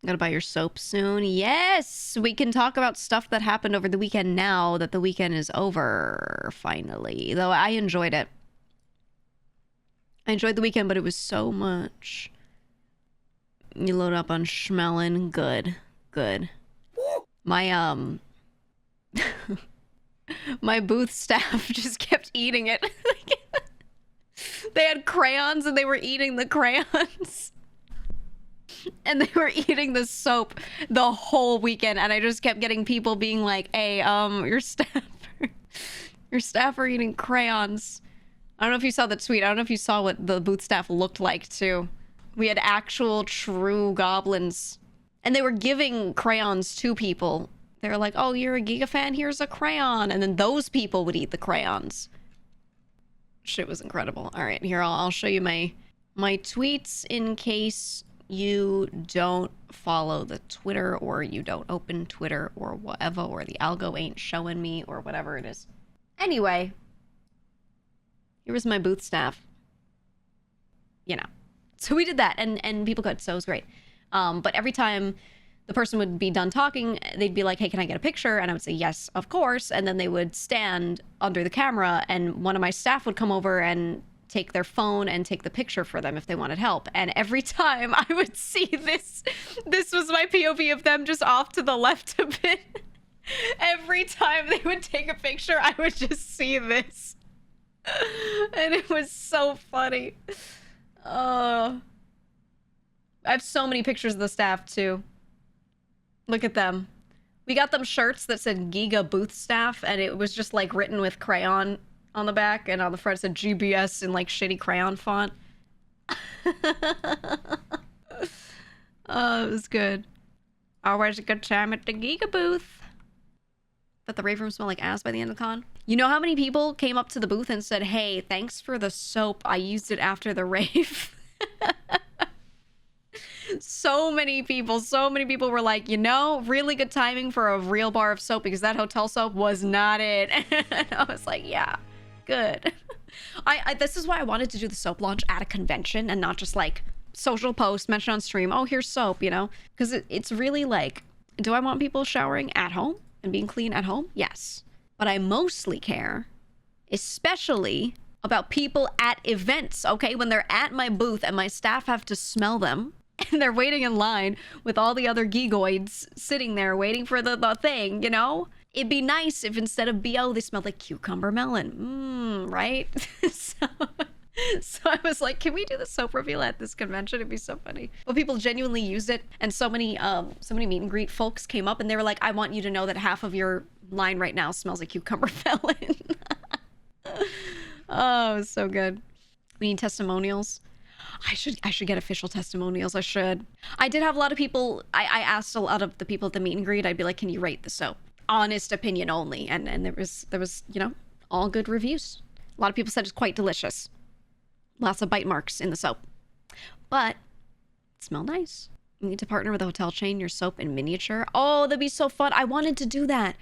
Gotta buy your soap soon. Yes! We can talk about stuff that happened over the weekend now that the weekend is over, finally. Though I enjoyed it. I enjoyed the weekend, but it was so much. You load up on schmelling. Good. Good. My, my booth staff just kept eating it. They had crayons and they were eating the crayons. And they were eating the soap the whole weekend. And I just kept getting people being like, hey, your staff are eating crayons. I don't know if you saw the tweet. I don't know if you saw what the booth staff looked like, too. We had actual true goblins. And they were giving crayons to people. They were like, oh, you're a GEEGA fan? Here's a crayon. And then those people would eat the crayons. Shit was incredible. All right, here, I'll show you my tweets in case you don't follow the Twitter or you don't open Twitter or whatever, or the algo ain't showing me or whatever it is. Anyway, here was my booth staff. You know. So we did that, and people could, so it was great. But every time the person would be done talking, they'd be like, hey, can I get a picture? And I would say, yes, of course. And then they would stand under the camera, and one of my staff would come over and take their phone and take the picture for them if they wanted help. And every time I would see this was my POV of them just off to the left a bit. Every time they would take a picture, I would just see this. And it was so funny. I have so many pictures of the staff, too. Look at them. We got them shirts that said GEEGA booth staff, and it was just, like, written with crayon on the back, and on the front it said GBS in, like, shitty crayon font. Oh, it was good. Always a good time at the GEEGA booth. But the rave room smelled like ass by the end of the con. You know how many people came up to the booth and said, hey, thanks for the soap. I used it after the rave. So many people were like, you know, really good timing for a real bar of soap because that hotel soap was not it. And I was like, yeah, good. This is why I wanted to do the soap launch at a convention and not just like social post, mention on stream, oh, here's soap, you know? Because it's really like, do I want people showering at home and being clean at home? Yes. But I mostly care, especially about people at events, okay? When they're at my booth and my staff have to smell them and they're waiting in line with all the other geegoids sitting there waiting for the thing, you know? It'd be nice if instead of BO, they smelled like cucumber melon. Right? So I was like, can we do the soap reveal at this convention? It'd be so funny. But people genuinely used it, and so many meet and greet folks came up and they were like, I want you to know that half of your line right now smells like cucumber melon. Oh, it was so good. We need testimonials. I should get official testimonials. I should. I did have a lot of people. I asked a lot of the people at the meet and greet. I'd be like, can you rate the soap? Honest opinion only. And there was, you know, all good reviews. A lot of people said it's quite delicious. Lots of bite marks in the soap. But it smelled nice. You need to partner with a hotel chain, your soap in miniature. Oh, that'd be so fun. I wanted to do that.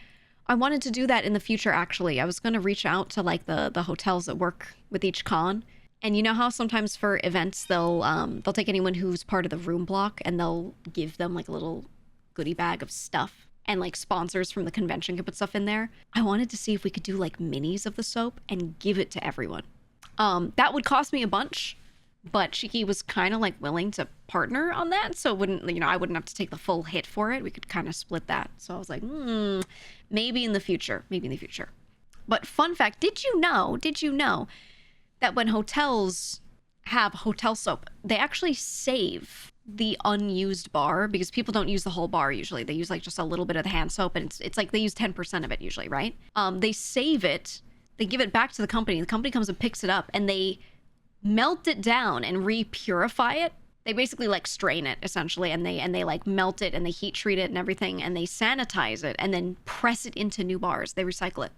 I wanted to do that in the future, actually. I was going to reach out to like the hotels that work with each con. And you know how sometimes for events, they'll take anyone who's part of the room block and they'll give them like a little goodie bag of stuff. And like sponsors from the convention can put stuff in there. I wanted to see if we could do like minis of the soap and give it to everyone. That would cost me a bunch, but Shiki was kind of like willing to partner on that. So it wouldn't, you know, I wouldn't have to take the full hit for it. We could kind of split that. So I was like, maybe in the future, But fun fact, did you know that when hotels have hotel soap, they actually save the unused bar because people don't use the whole bar usually. They use like just a little bit of the hand soap, and it's like they use 10% of it usually, right? They save it, they give it back to the company comes and picks it up, and they melt it down and re-purify it. They basically like strain it essentially, and they like melt it and they heat treat it and everything, and they sanitize it and then press it into new bars. They recycle it.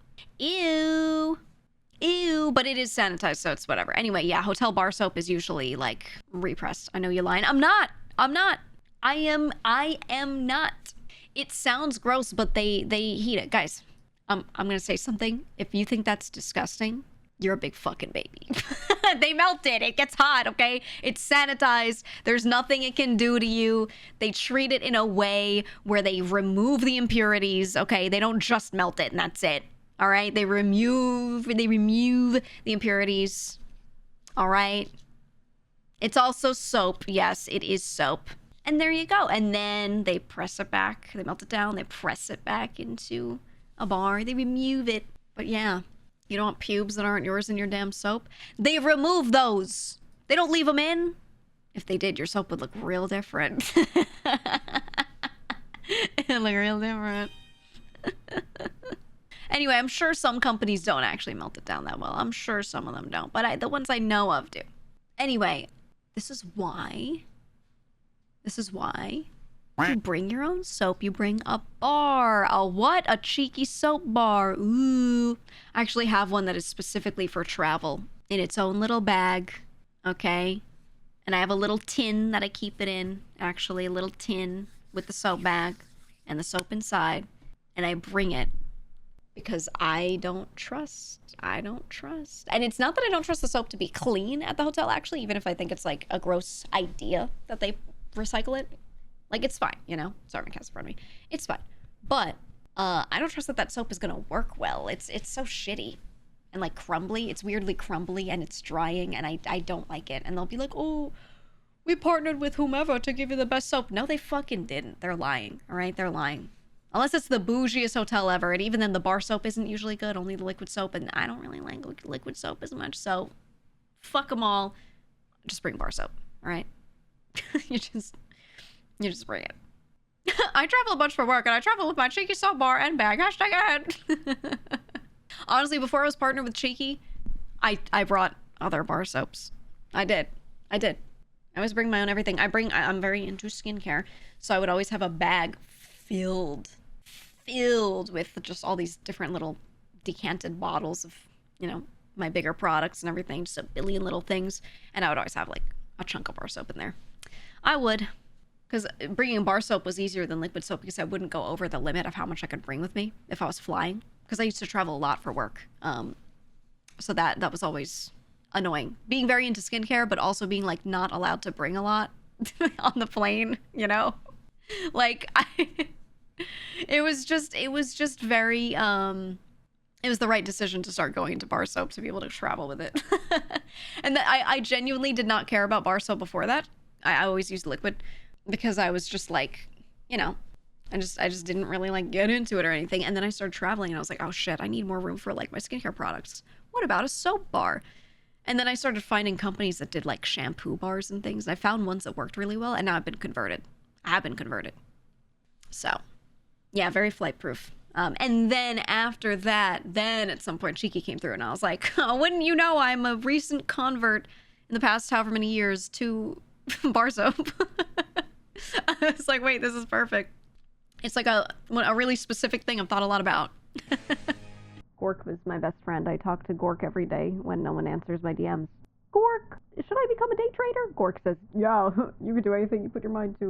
Ew, but it is sanitized, so it's whatever. Anyway, yeah, hotel bar soap is usually like repressed. I know you're lying. I'm not. I am not. It sounds gross, but they heat it. Guys, I'm gonna say something. If you think that's disgusting, You're a big fucking baby. They melt it. It gets hot, okay? It's sanitized. There's nothing it can do to you. They treat it in a way where they remove the impurities, okay? They don't just melt it and that's it. All right? They remove the impurities. All right? It's also soap. Yes, it is soap. And there you go. And then they press it back. They melt it down. They press it back into a bar. They remove it. But yeah. You don't want pubes that aren't yours in your damn soap? They remove those. They don't leave them in. If they did, your soap would look real different. It'd look real different. Anyway, I'm sure some companies don't actually melt it down that well. I'm sure some of them don't. But the ones I know of do. Anyway, this is why you bring your own soap. You bring a bar. A what? A cheeky soap bar. Ooh. I actually have one that is specifically for travel in its own little bag. Okay. And I have a little tin that I keep it in. Actually, a little tin with the soap bag and the soap inside. And I bring it because I don't trust. And it's not that I don't trust the soap to be clean at the hotel, actually, even if I think it's like a gross idea that they recycle it. Like, it's fine, you know? Sorry, my cat's in front of me. It's fine. But I don't trust that soap is gonna work well. It's so shitty and like crumbly. It's weirdly crumbly and it's drying and I don't like it. And they'll be like, oh, we partnered with whomever to give you the best soap. No, they fucking didn't. They're lying, all right? They're lying. Unless it's the bougiest hotel ever. And even then, the bar soap isn't usually good. Only the liquid soap. And I don't really like liquid soap as much. So, fuck them all. Just bring bar soap, all right? You just bring it. I travel a bunch for work, and I travel with my Cheeky soap bar and bag. Hashtag ad. Honestly, before I was partnered with Cheeky, I brought other bar soaps. I did. I always bring my own everything. I'm very into skincare, so I would always have a bag filled with just all these different little decanted bottles of, you know, my bigger products and everything, just a billion little things, and I would always have like a chunk of bar soap in there. I would. Because bringing bar soap was easier than liquid soap because I wouldn't go over the limit of how much I could bring with me if I was flying. Because I used to travel a lot for work. So that was always annoying. Being very into skincare, but also being like not allowed to bring a lot on the plane, you know? Like, it was just very, it was the right decision to start going into bar soap to be able to travel with it. And I genuinely did not care about bar soap before that. I always used liquid. Because I was just like, you know, I just didn't really like get into it or anything. And then I started traveling and I was like, oh shit, I need more room for like my skincare products. What about a soap bar? And then I started finding companies that did like shampoo bars and things. And I found ones that worked really well and now I've been converted. I have been converted. So yeah, very flight proof. And then after that, then at some point Cheeky came through and I was like, oh, wouldn't you know, I'm a recent convert in the past however many years to bar soap. I was like, wait, this is perfect. It's like a really specific thing I've thought a lot about. Gork was my best friend. I talk to Gork every day when no one answers my DMs. Gork, should I become a day trader? Gork says, yeah, you can do anything you put your mind to.